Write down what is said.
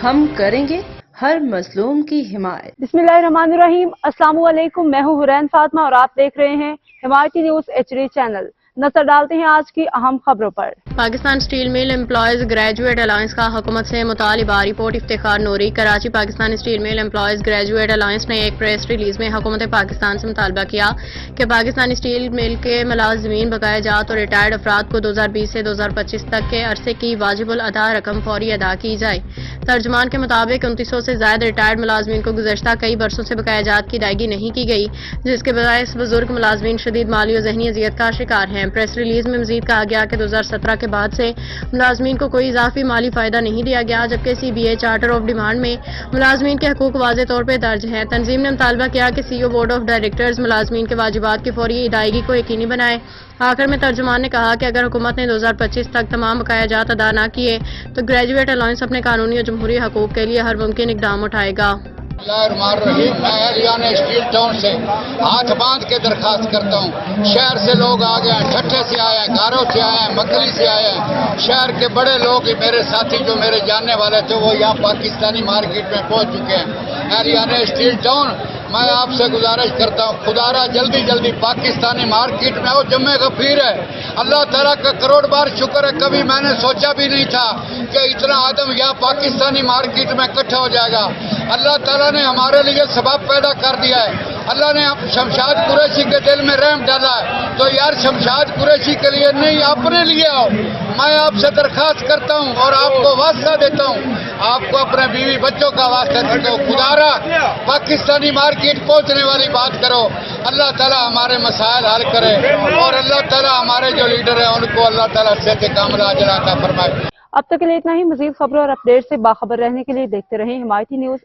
ہم کریں گے ہر مظلوم کی حمایت۔ بسم اللہ الرحمن الرحیم۔ السلام علیکم، میں ہوں حرین فاطمہ اور آپ دیکھ رہے ہیں حمایتی نیوز HD چینل۔ نظر ڈالتے ہیں آج کی اہم خبروں پر۔ Pakistan steel mill employees graduate alliance کا حکومت سے مطالبہ، report Iftikhar Noori. Karachi Pakistan steel mill employees graduate alliance نے ایک پریس ریلیز میں حکومت پاکستان سے مطالبہ کیا کہ پاکستان اسٹیل مل کے ملازمین، بقایا جات اور ریٹائرڈ افراد کو 2020 سے 2025 تک کے عرصے کی واجب الادا رقم فوری ادا کی جائے۔ ترجمان کے مطابق 2900 سے زائد ریٹائرڈ ملازمین کو گزشتہ کئی برسوں سے بقایا جات کی ادائیگی نہیں کی گئی، جس کے باعث بزرگ ملازمین شدید مالی اور ذہنی اذیت کا شکار ہیں۔ پریس ریلیز میں مزید کہا گیا کہ 2017 کے بعد سے ملازمین کو کوئی اضافی مالی فائدہ نہیں دیا گیا، جبکہ CBA چارٹر آف ڈیمانڈ میں ملازمین کے حقوق واضح طور پہ درج ہیں۔ تنظیم نے مطالبہ کیا کہ CEO بورڈ آف ڈائریکٹرز ملازمین کے واجبات کی فوری ادائیگی کو یقینی بنائے۔ آخر میں ترجمان نے کہا کہ اگر حکومت نے 2025 تک تمام بقایا جات ادا نہ کیے تو گریجویٹ الائنس اپنے قانونی اور جمہوری حقوق کے لیے ہر ممکن اقدام اٹھائے گا۔ بسم اللہ الرحمن الرحیم۔ میں ہریانہ اسٹیل ٹاؤن سے ہاتھ باندھ کے درخواست کرتا ہوں، شہر سے لوگ آ گئے ہیں، ٹھٹھے سے آئے ہیں، گاروں سے آئے ہیں، مکلی سے آئے ہیں، شہر کے بڑے لوگ ہی میرے ساتھی جو میرے جاننے والے تھے وہ یہاں پاکستانی مارکیٹ میں پہنچ چکے ہیں۔ ہریانہ اسٹیل ٹاؤن، میں آپ سے گزارش کرتا ہوں خدا را جلدی پاکستانی مارکیٹ میں آؤ، جمع غفیر ہے۔ اللہ تعالیٰ کا کروڑ بار شکر ہے، کبھی میں نے سوچا بھی نہیں تھا کہ اتنا آدم یہاں پاکستانی مارکیٹ میں اکٹھا ہو جائے گا۔ اللہ تعالیٰ نے ہمارے لیے سبب پیدا کر دیا ہے۔ اللہ نے شمشاد قریشی کے دل میں رحم ڈالا ہے، تو یار شمشاد قریشی کے لیے نہیں، اپنے لیے آؤ۔ میں آپ سے درخواست کرتا ہوں اور آپ کو واسطہ دیتا ہوں، آپ کو اپنے بیوی بچوں کا واسطہ دیتا ہوں، خدا را پاکستانی مارکیٹ پہنچنے والی بات کرو۔ اللہ تعالیٰ ہمارے مسائل حل کرے اور اللہ تعالیٰ ہمارے جو لیڈر ہیں ان کو اللہ تعالیٰ صحت کاملہ اجر عطا فرمائے۔ اب تک کے لیے اتنا ہی۔ مزید خبروں اور اپڈیٹ سے باخبر رہنے کے لیے دیکھتے رہیں حمایتی نیوز